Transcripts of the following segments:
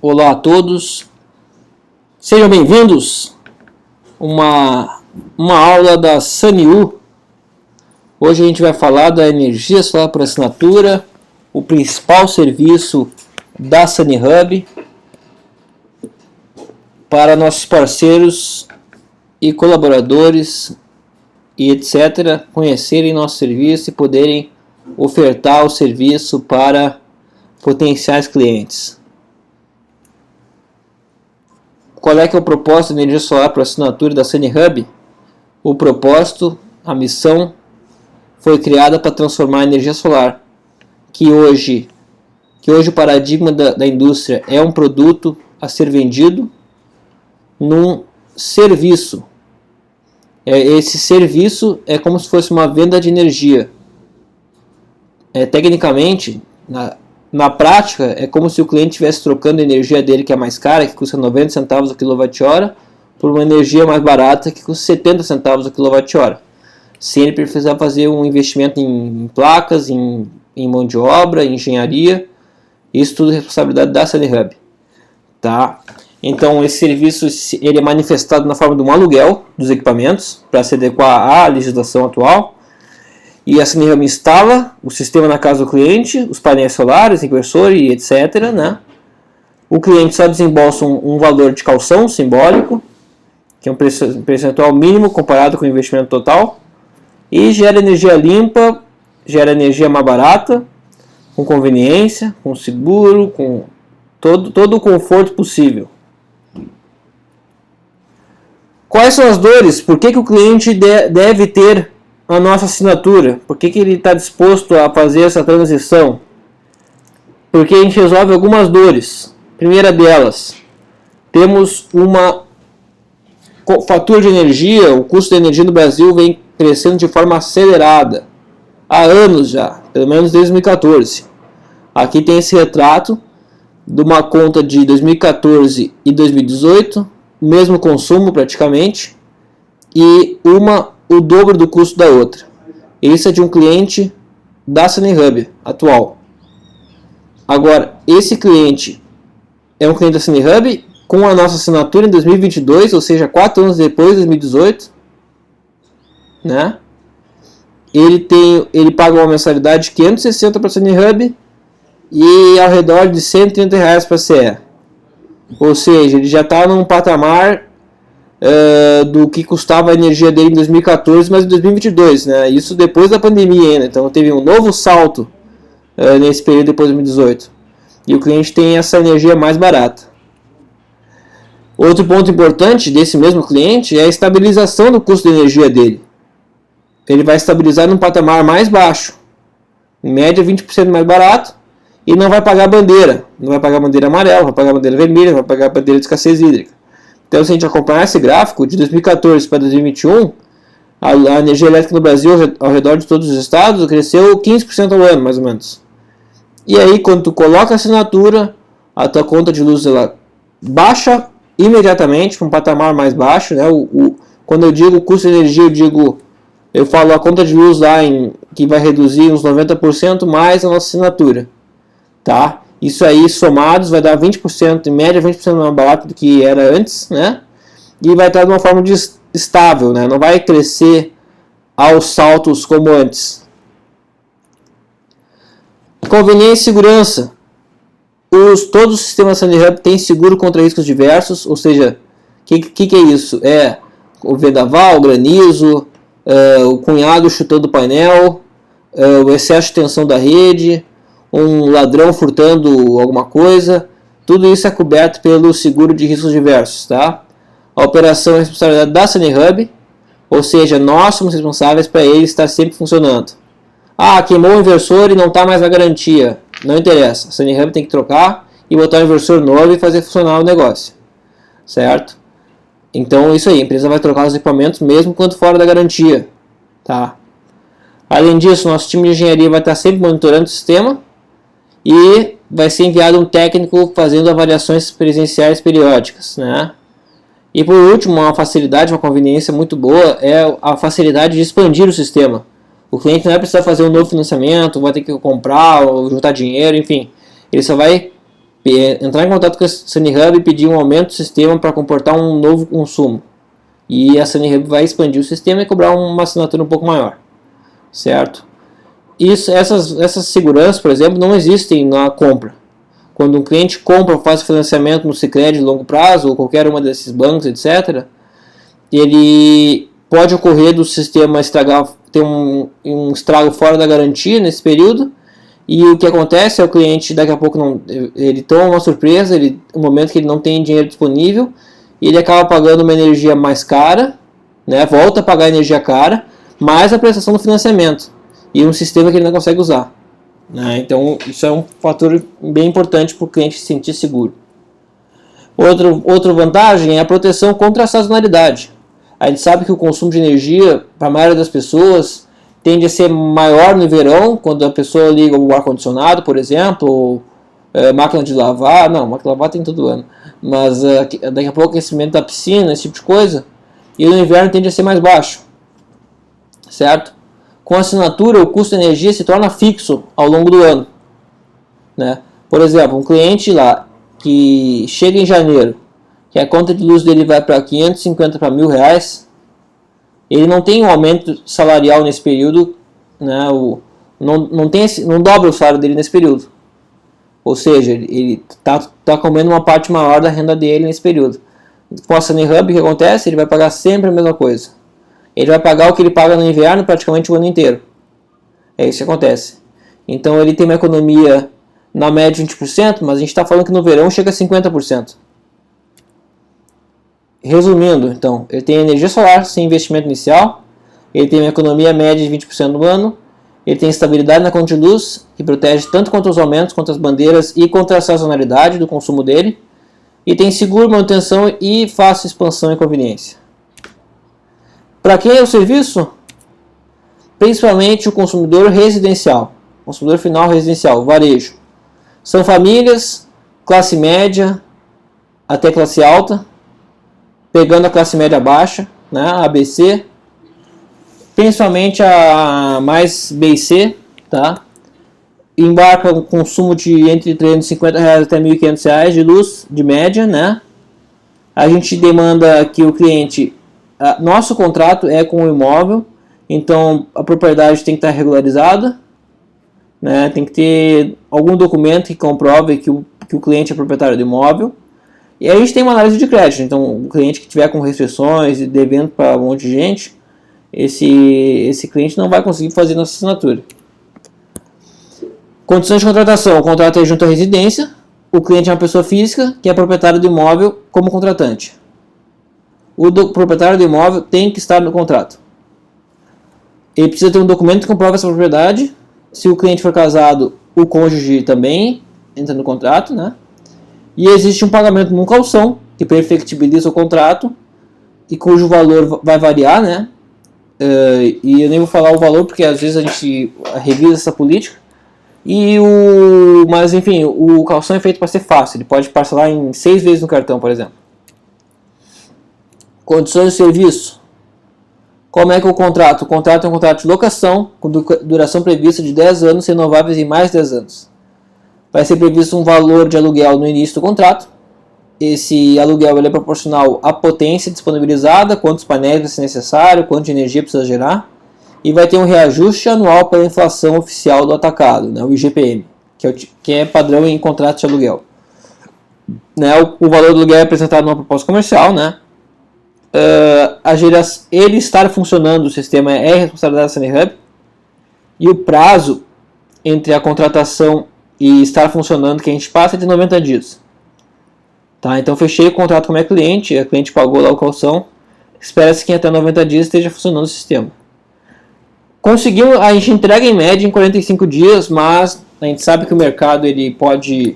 Olá a todos, sejam bem-vindos a uma aula da Sanyu. Hoje a gente vai falar da energia solar por assinatura, o principal serviço da SunnyHub para nossos parceiros e colaboradores e etc. conhecerem nosso serviço e poderem ofertar o serviço para potenciais clientes. Qual é que é o propósito da energia solar por assinatura da SunnyHub? O propósito, a missão, foi criada para transformar a energia solar, que hoje o paradigma da indústria é um produto a ser vendido, num serviço. Esse serviço é como se fosse uma venda de energia. Tecnicamente, na prática, é como se o cliente estivesse trocando a energia dele, que é mais cara, que custa 90 centavos o kWh, por uma energia mais barata, que custa 70 centavos o kWh. Sem ele precisar fazer um investimento em placas, em mão de obra, em engenharia. Isso tudo é responsabilidade da SunnyHub. Tá? Então, esse serviço ele é manifestado na forma de um aluguel dos equipamentos, para se adequar à legislação atual. E a SunnyHub instala o sistema na casa do cliente, os painéis solares, inversor e etc. Né? O cliente só desembolsa um valor de caução simbólico, que é um percentual mínimo comparado com o investimento total, e gera energia limpa, gera energia mais barata, com conveniência, com seguro, com todo o conforto possível. Quais são as dores? Por que o cliente deve ter a nossa assinatura? Por que ele está disposto a fazer essa transição? Porque a gente resolve algumas dores. Primeira delas, temos uma fatura de energia, o custo da energia no Brasil vem crescendo de forma acelerada. Há anos já, pelo menos desde 2014. Aqui tem esse retrato de uma conta de 2014 e 2018, mesmo consumo praticamente, e o dobro do custo da outra. Esse é de um cliente da SunnyHub atual. Agora, esse cliente é um cliente da SunnyHub com a nossa assinatura em 2022, ou seja, 4 anos depois de 2018. Né? Ele paga uma mensalidade de 560 para a SunnyHub e ao redor de R$130 para a CE. Ou seja, ele já está num patamar do que custava a energia dele em 2014, mas em 2022, né? Isso depois da pandemia ainda, então teve um novo salto nesse período depois de 2018. E o cliente tem essa energia mais barata. Outro ponto importante desse mesmo cliente é a estabilização do custo de energia dele. Ele vai estabilizar num patamar mais baixo, em média 20% mais barato, e não vai pagar bandeira. Não vai pagar bandeira amarela, vai pagar bandeira vermelha, vai pagar bandeira de escassez hídrica. Então, se a gente acompanhar esse gráfico, de 2014 para 2021, a energia elétrica no Brasil, ao redor de todos os estados, cresceu 15% ao ano, mais ou menos. E aí, quando tu coloca a assinatura, a tua conta de luz ela baixa imediatamente para um patamar mais baixo. Né? Quando eu digo custo de energia, eu falo a conta de luz lá que vai reduzir uns 90% mais a nossa assinatura. Tá? Isso aí, somados, vai dar 20%, em média 20% mais barato do que era antes, né? E vai estar de uma forma estável, né? Não vai crescer aos saltos como antes. Conveniência e segurança. Todos os sistemas SunnyHub têm seguro contra riscos diversos, ou seja, o que é isso? É o vendaval, o granizo, o cunhado chutando o painel, o excesso de tensão da rede, um ladrão furtando alguma coisa, tudo isso é coberto pelo seguro de riscos diversos. Tá? A operação é responsabilidade da SunnyHub, ou seja, nós somos responsáveis para ele estar sempre funcionando. Queimou o inversor e não está mais na garantia. Não interessa, a SunnyHub tem que trocar e botar um inversor novo e fazer funcionar o negócio. Certo? Então, isso aí, a empresa vai trocar os equipamentos mesmo quando fora da garantia. Tá? Além disso, nosso time de engenharia vai estar sempre monitorando o sistema e vai ser enviado um técnico fazendo avaliações presenciais periódicas. Né? E por último, uma facilidade, uma conveniência muito boa é a facilidade de expandir o sistema. O cliente não vai precisar fazer um novo financiamento, vai ter que comprar ou juntar dinheiro, enfim. Ele só vai entrar em contato com a SunnyHub e pedir um aumento do sistema para comportar um novo consumo. E a SunnyHub vai expandir o sistema e cobrar uma assinatura um pouco maior, certo? Essas seguranças, por exemplo, não existem na compra. Quando um cliente compra ou faz financiamento no Sicredi de longo prazo ou qualquer uma desses bancos, etc., ele pode ocorrer do sistema estragar, ter um estrago fora da garantia nesse período. E o que acontece é o cliente daqui a pouco ele toma uma surpresa, no momento que ele não tem dinheiro disponível, e ele acaba pagando uma energia mais cara, né, volta a pagar energia cara, mais a prestação do financiamento, e um sistema que ele não consegue usar. Né? Então isso é um fator bem importante para o cliente se sentir seguro. Outra vantagem é a proteção contra a sazonalidade. A gente sabe que o consumo de energia, para a maioria das pessoas, tende a ser maior no verão, quando a pessoa liga o ar-condicionado, por exemplo, ou máquina de lavar. Não, máquina de lavar tem todo ano. Mas daqui a pouco aquecimento da piscina, esse tipo de coisa. E no inverno tende a ser mais baixo. Certo? Com a assinatura, o custo de energia se torna fixo ao longo do ano. Né? Por exemplo, um cliente lá que chega em janeiro, que a conta de luz dele vai para 550 para R$1.000, ele não tem um aumento salarial nesse período, né? Não dobra o salário dele nesse período. Ou seja, ele está comendo uma parte maior da renda dele nesse período. Com a SunnyHub, o que acontece? Ele vai pagar sempre a mesma coisa. Ele vai pagar o que ele paga no inverno praticamente o ano inteiro. É isso que acontece. Então ele tem uma economia na média de 20%, mas a gente está falando que no verão chega a 50%. Resumindo, então, ele tem energia solar sem investimento inicial, ele tem uma economia média de 20% no ano, ele tem estabilidade na conta de luz, que protege tanto contra os aumentos, contra as bandeiras e contra a sazonalidade do consumo dele, e tem seguro, manutenção e fácil expansão e conveniência. Para quem é o serviço? Principalmente o consumidor residencial, consumidor final residencial, varejo. São famílias, classe média até classe alta, pegando a classe média baixa, né, a ABC, principalmente a mais B e C, tá? Embarca um consumo de entre R$350 até R$1.500 de luz, de média, né? A gente demanda que o cliente, nosso contrato é com o imóvel, então a propriedade tem que estar regularizada, né? Tem que ter algum documento que comprove que o cliente é proprietário do imóvel. E aí a gente tem uma análise de crédito, então o cliente que tiver com restrições e devendo para um monte de gente, esse cliente não vai conseguir fazer nossa assinatura. Condições de contratação: o contrato é junto à residência, o cliente é uma pessoa física que é proprietário do imóvel como contratante. O proprietário do imóvel tem que estar no contrato. Ele precisa ter um documento que comprova essa propriedade. Se o cliente for casado, o cônjuge também entra no contrato, né? E existe um pagamento num calção, que perfectibiliza o contrato, e cujo valor vai variar, né? E eu nem vou falar o valor, porque às vezes a gente revisa essa política. Mas enfim, o calção é feito para ser fácil, ele pode parcelar em 6 vezes no cartão, por exemplo. Condições de serviço. Como é que o contrato? O contrato é um contrato de locação, com duração prevista de 10 anos, renováveis em mais 10 anos. Vai ser previsto um valor de aluguel no início do contrato. Esse aluguel é proporcional à potência disponibilizada, quantos painéis vai ser necessário, quanto de energia precisa gerar. E vai ter um reajuste anual pela inflação oficial do atacado, né, o IGPM, que é padrão em contrato de aluguel. Né, o valor do aluguel é apresentado numa proposta comercial. Né, ele estar funcionando, o sistema é responsabilidade da SunnyHub. E o prazo entre a contratação e estar funcionando que a gente passa é de 90 dias. Tá, então fechei o contrato com a minha cliente, a cliente pagou lá o calção, espera-se que até 90 dias esteja funcionando o sistema. Conseguimos, a gente entrega em média em 45 dias, mas a gente sabe que o mercado ele pode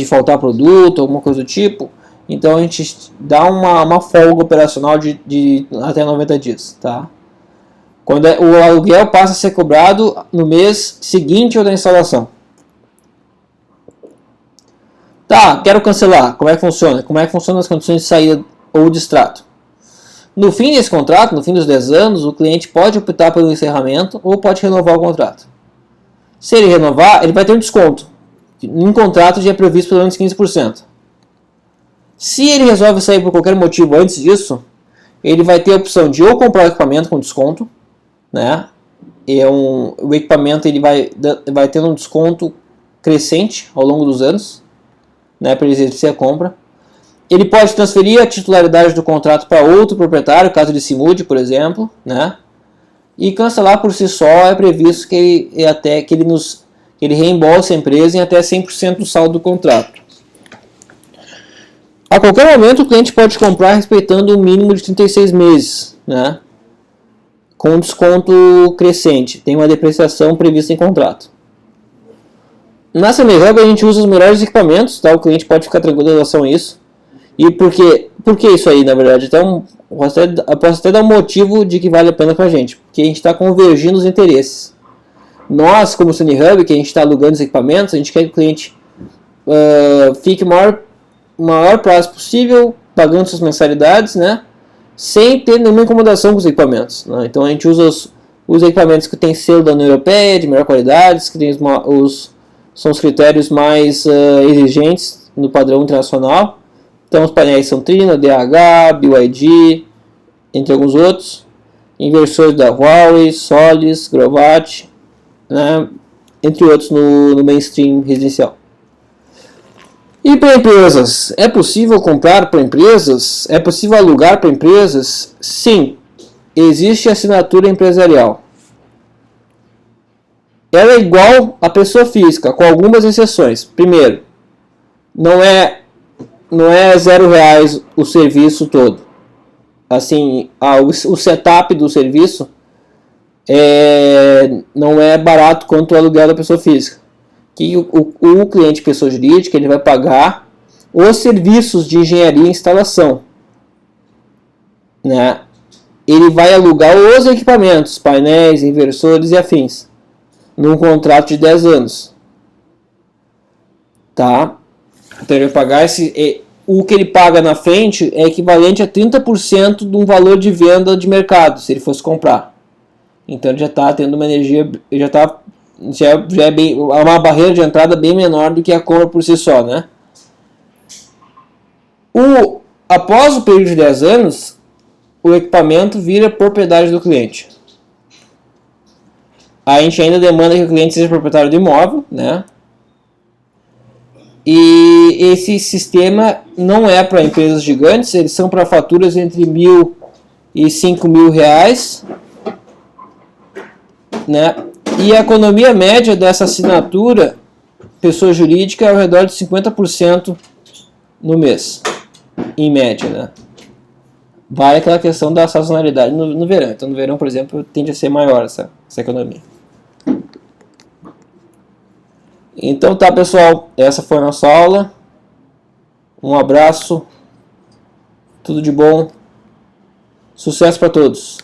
faltar produto, alguma coisa do tipo, então a gente dá uma folga operacional de até 90 dias. Tá? Quando o aluguel passa a ser cobrado no mês seguinte ao da instalação. Tá, quero cancelar. Como é que funciona? Como é que funcionam as condições de saída ou de extrato? No fim desse contrato, no fim dos 10 anos, o cliente pode optar pelo encerramento ou pode renovar o contrato. Se ele renovar, ele vai ter um desconto. Em contrato já é previsto pelo menos 15%. Se ele resolve sair por qualquer motivo antes disso, ele vai ter a opção de ou comprar o equipamento com desconto, né? O equipamento ele vai tendo um desconto crescente ao longo dos anos, né, para ele exercer a compra. Ele pode transferir a titularidade do contrato para outro proprietário, caso ele se mude, por exemplo, né? E cancelar por si só é previsto que ele reembolse a empresa em até 100% do saldo do contrato. A qualquer momento o cliente pode comprar respeitando um mínimo de 36 meses, né? Com desconto crescente, tem uma depreciação prevista em contrato. Na CemiHub a gente usa os melhores equipamentos, tá? O cliente pode ficar tranquilo em relação a isso. E por que isso aí, na verdade? Então, eu posso até dar um motivo de que vale a pena pra gente, porque a gente está convergindo os interesses. Nós, como CemiHub, que a gente está alugando os equipamentos, a gente quer que o cliente fique o maior prazo possível, pagando suas mensalidades, né? Sem ter nenhuma incomodação com os equipamentos, né? Então a gente usa os equipamentos que tem selo da União Europeia, de melhor qualidade, que tem são os critérios mais exigentes no padrão internacional. Então os painéis são Trina, DH, BYD, entre alguns outros. Inversores da Huawei, Solis, Grovat, né? Entre outros no mainstream residencial. E para empresas, é possível comprar para empresas? É possível alugar para empresas? Sim, existe assinatura empresarial. Ela é igual à pessoa física, com algumas exceções. Primeiro, não é R$0 o serviço todo. Assim, o setup do serviço não é barato quanto o aluguel da pessoa física. Que o cliente pessoa jurídica ele vai pagar os serviços de engenharia e instalação, né? Ele vai alugar os equipamentos, painéis, inversores e afins, num contrato de 10 anos, tá? Então ele vai pagar o que ele paga na frente é equivalente a 30% de um valor de venda de mercado, se ele fosse comprar. Então ele já está tendo uma energia, já é uma barreira de entrada bem menor do que a compra por si só, né? Após o período de 10 anos, o equipamento vira propriedade do cliente. A gente ainda demanda que o cliente seja proprietário do imóvel, né? E esse sistema não é para empresas gigantes, eles são para faturas entre R$1.000 e R$5.000, né? E a economia média dessa assinatura, pessoa jurídica, é ao redor de 50% no mês, em média, né? Vai aquela questão da sazonalidade no verão. Então, no verão, por exemplo, tende a ser maior essa economia. Então tá, pessoal, essa foi a nossa aula. Um abraço, tudo de bom, sucesso para todos.